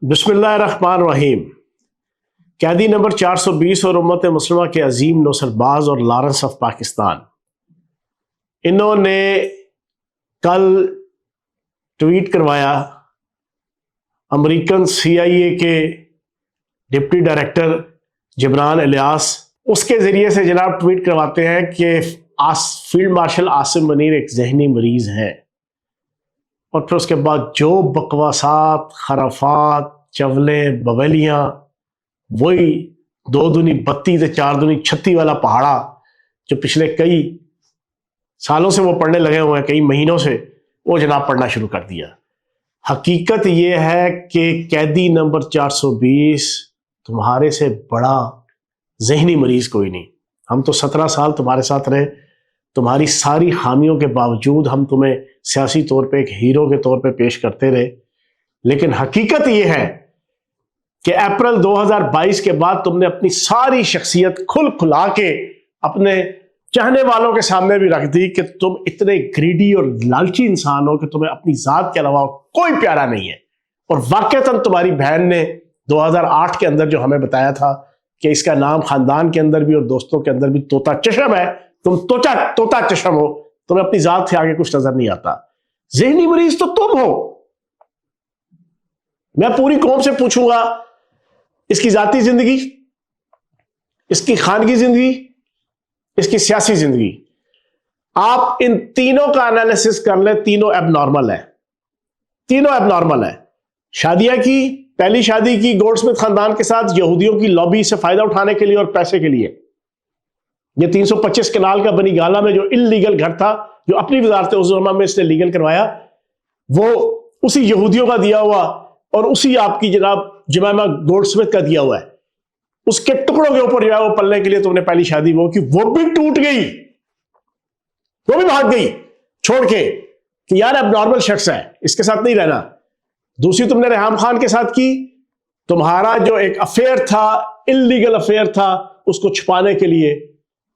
بسم اللہ الرحمن الرحیم۔ قیدی نمبر 420 اور امت مسلمہ کے عظیم نوسر باز اور لارنس آف پاکستان، انہوں نے کل ٹویٹ کروایا امریکن سی آئی اے کے ڈپٹی ڈائریکٹر جبران الیاس، اس کے ذریعے سے جناب ٹویٹ کرواتے ہیں کہ فیلڈ مارشل عاصم منیر ایک ذہنی مریض ہیں، اور پھر اس کے بعد جو بکواسات، خرافات، چولیں، بویلیاں، وہی 2 دونی 32 سے 4 دونی 36 والا پہاڑا جو پچھلے کئی سالوں سے وہ پڑھنے لگے ہوئے ہیں، کئی مہینوں سے وہ جناب پڑھنا شروع کر دیا۔ حقیقت یہ ہے کہ قیدی نمبر 420 تمہارے سے بڑا ذہنی مریض کوئی نہیں۔ ہم تو 17 سال تمہارے ساتھ رہے، تمہاری ساری خامیوں کے باوجود ہم تمہیں سیاسی طور پہ ایک ہیرو کے طور پہ پیش کرتے رہے، لیکن حقیقت یہ ہے کہ اپریل 2022 کے بعد تم نے اپنی ساری شخصیت کھلا کے اپنے چاہنے والوں کے سامنے بھی رکھ دی کہ تم اتنے گریڈی اور لالچی انسان ہو کہ تمہیں اپنی ذات کے علاوہ کوئی پیارا نہیں ہے۔ اور واقعتاً تمہاری بہن نے 2008 کے اندر جو ہمیں بتایا تھا کہ اس کا نام خاندان کے اندر بھی اور دوستوں کے اندر بھی طوطا چشم ہے، تم طوطا چشم ہو، تمہیں اپنی ذات سے آگے کچھ نظر نہیں آتا۔ ذہنی مریض تو تم ہو۔ میں پوری قوم سے پوچھوں گا، اس کی ذاتی زندگی، اس کی خانگی زندگی، اس کی سیاسی زندگی، آپ ان تینوں کا انالیسس کر لیں، تینوں ایب نارمل ہے، تینوں ایب نارمل ہے۔ شادیاں کی، پہلی شادی کی گولڈ سمتھ خاندان کے ساتھ یہودیوں کی لابی سے فائدہ اٹھانے کے لیے اور پیسے کے لیے۔ یہ 325 کنال کا بنی گالا میں جو انلیگل گھر تھا، جو اپنی وزارت عظمیٰ میں اس نے لیگل کروایا، وہ اسی یہودیوں کا دیا ہوا اور اسی آپ کی جناب جمائمہ گولڈ سمتھ کا دیا ہوا ہے۔ اس کے ٹکڑوں کے اوپر جو ہے وہ پلنے کے لیے تم نے پہلی شادی وہ کی، وہ بھی ٹوٹ گئی، وہ بھی بھاگ گئی چھوڑ کے کہ یار اب نارمل شخص ہے، اس کے ساتھ نہیں رہنا۔ دوسری تم نے ریحام خان کے ساتھ کی، تمہارا جو ایک افیئر تھا، انلیگل افیئر تھا، اس کو چھپانے کے لیے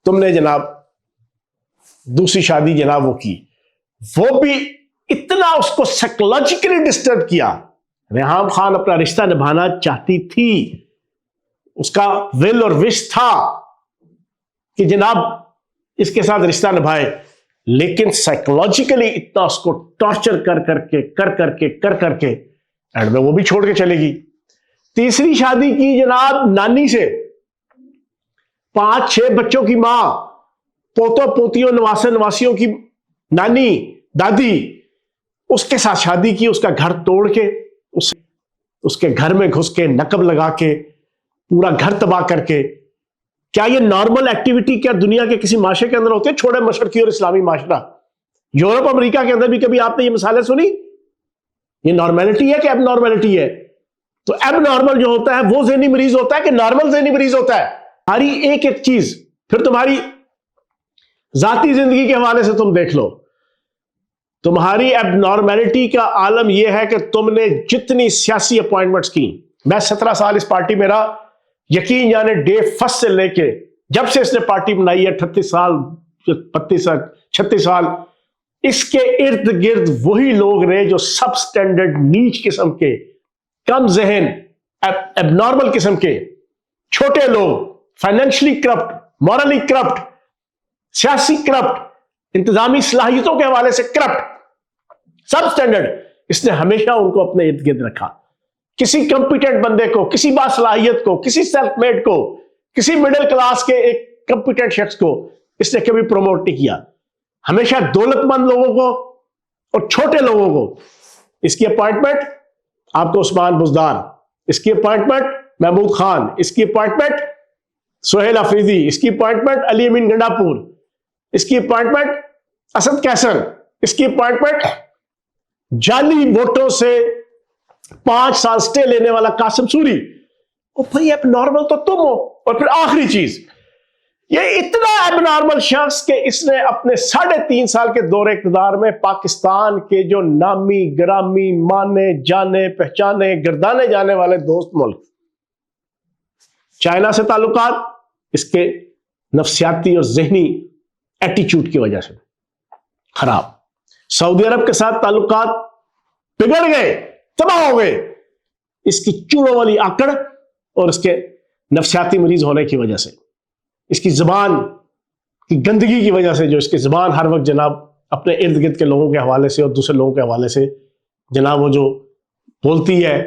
تم نے جناب دوسری شادی جناب وہ کی۔ وہ بھی اتنا اس کو سائیکولوجیکلی ڈسٹرب کیا۔ ریحام خان اپنا رشتہ نبھانا چاہتی تھی، اس کا ول اور وش تھا کہ جناب اس کے ساتھ رشتہ نبھائے، لیکن سائیکولوجیکلی اتنا اس کو ٹارچر کر کے اینڈ میں وہ بھی چھوڑ کے چلے گی۔ تیسری شادی کی جناب نانی سے، 5-6 بچوں کی ماں، پوتوں پوتیوں نواسے نواسیوں کی نانی دادی، اس کے ساتھ شادی کی، اس کا گھر توڑ کے اس کے گھر میں گھس کے نقب لگا کے پورا گھر تباہ کر کے۔ کیا یہ نارمل ایکٹیویٹی کیا دنیا کے کسی معاشرے کے اندر ہوتے ہیں؟ چھوڑے مشرقی اور اسلامی معاشرہ، یورپ امریکہ کے اندر بھی کبھی آپ نے یہ مثالیں سنی؟ یہ نارملٹی ہے کہ اب نارملٹی ہے؟ تو اب نارمل جو ہوتا ہے وہ ذہنی مریض ہوتا ہے کہ نارمل ذہنی مریض ہوتا ہے؟ ہماری ایک ایک چیز، پھر تمہاری ذاتی زندگی کے حوالے سے تم دیکھ لو، تمہاری اب نارملٹی کا عالم یہ ہے کہ تم نے جتنی سیاسی اپوائنٹمنٹس کی، میں 17 سال اس پارٹی میں رہا، یقین یعنی ڈے فرسٹ سے لے کے جب سے اس نے پارٹی بنائی ہے 38 سال 36 سال، اس کے ارد گرد وہی لوگ رہے جو سب سٹینڈرڈ نیچ قسم کے، کم ذہن، اب نارمل قسم کے چھوٹے لوگ، فائنینشلی کرپٹ، مورلی کرپٹ، سیاسی کرپٹ، انتظامی صلاحیتوں کے حوالے سے کرپٹ، سب سٹینڈرڈ۔ اس نے ہمیشہ ان کو اپنے ارد گرد رکھا۔ کسی کمپیٹنٹ بندے کو، کسی باصلاحیت کو، کسی سیلف میڈ کو، کسی مڈل کلاس کے ایک کمپیٹنٹ شخص کو اس نے کبھی پروموٹ نہیں کیا۔ ہمیشہ دولت مند لوگوں کو اور چھوٹے لوگوں کو۔ اس کی اپوائنٹمنٹ آپ کو عثمان بزدار، اس کی اپوائنٹمنٹ محمود خان، اس کی اپوائنٹمنٹ سہیل افریدی، اس کی اپوائنٹمنٹ علی امین گنڈاپور، اس کی اپوائنٹمنٹ اسد کیسر، اس کی اپوائنٹمنٹ جعلی ووٹوں سے 5 سال سٹے لینے والا قاسم سوری۔ اور بھائی اب نارمل تو تم ہو۔ اور پھر آخری چیز، یہ اتنا اب نارمل شخص کہ اس نے اپنے 3.5 سال کے دور اقتدار میں پاکستان کے جو نامی گرامی مانے جانے پہچانے گردانے جانے والے دوست ملک، چائنا سے تعلقات اس کے نفسیاتی اور ذہنی ایٹیچیوڈ کی وجہ سے خراب، سعودی عرب کے ساتھ تعلقات بگڑ گئے، تباہ ہو گئے، اس کی چوڑوں والی آکڑ اور اس کے نفسیاتی مریض ہونے کی وجہ سے، اس کی زبان کی گندگی کی وجہ سے، جو اس کی زبان ہر وقت جناب اپنے ارد گرد کے لوگوں کے حوالے سے اور دوسرے لوگوں کے حوالے سے جناب وہ جو بولتی ہے،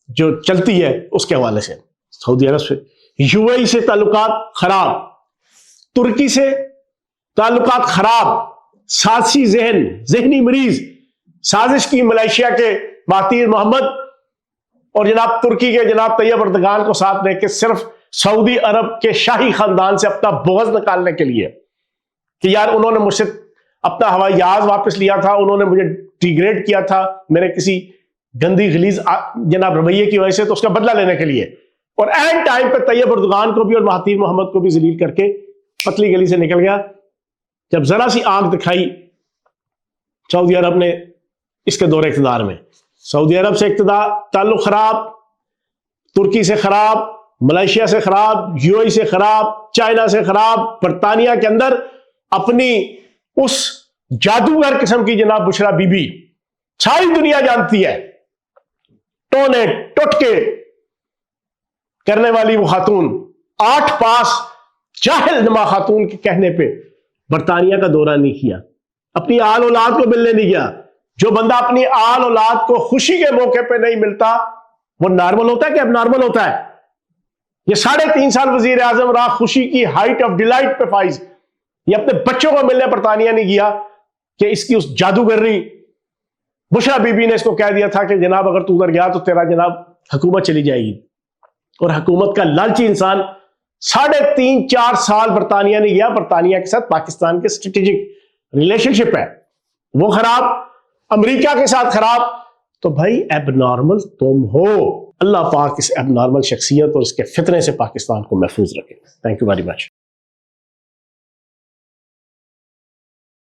جو چلتی ہے، اس کے حوالے سے سعودی عرب سے، یو اے ای سے تعلقات خراب، ترکی سے تعلقات خراب، سازشی ذہنی مریض، سازش کی ملائیشیا کے مہاتیر محمد اور جناب ترکی کے جناب طیب اردگان کو ساتھ لے کے صرف سعودی عرب کے شاہی خاندان سے اپنا بغض نکالنے کے لیے کہ یار انہوں نے مجھ سے اپنا ہوائی جہاز واپس لیا تھا، انہوں نے مجھے ڈیگریڈ کیا تھا میرے کسی گندی غلیظ جناب رویے کی وجہ سے، تو اس کا بدلہ لینے کے لیے، اور اینڈ ٹائم پہ طیب اردگان کو بھی اور مہاتیر محمد کو بھی ذلیل کر کے پتلی گلی سے نکل گیا۔ جب ذرا سی آنکھ دکھائی سعودی عرب نے اس کے دور اقتدار میں، سعودی عرب سے اقتدار تعلق خراب، ترکی سے خراب، ملائیشیا سے خراب، یو اے سے خراب، چائنا سے خراب، برطانیہ کے اندر اپنی اس جادوگر قسم کی جناب بشرا بی بی ساری دنیا جانتی ہے، ٹونے ٹوٹکے کرنے والی وہ خاتون، 8 پاس جاہل نما خاتون کے کہنے پہ برطانیہ کا دورہ نہیں کیا، اپنی آل اولاد کو ملنے نہیں گیا۔ جو بندہ اپنی آل اولاد کو خوشی کے موقع پہ نہیں ملتا وہ نارمل ہوتا ہے کہ اب نارمل ہوتا ہے؟ یہ 3.5 سال وزیر اعظم رہا، خوشی کی ہائٹ آف ڈیلائٹ پہ فائز، یہ اپنے بچوں کو ملنے برطانیہ نہیں گیا کہ اس کی اس جادوگری بشرا بی بی نے اس کو کہہ دیا تھا کہ جناب اگر تو ادھر گیا تو تیرا جناب حکومت چلی جائے گی، اور حکومت کا لالچی انسان 3.5-4 سال برطانیہ نہیں گیا۔ برطانیہ کے ساتھ پاکستان کے اسٹریٹجک ریلیشن شپ ہے وہ خراب، امریکہ کے ساتھ خراب، تو بھائی ایب نارمل تم ہو۔ اللہ پاک اس ایب نارمل شخصیت اور اس کے فتنے سے پاکستان کو محفوظ رکھے۔ Thank you very much.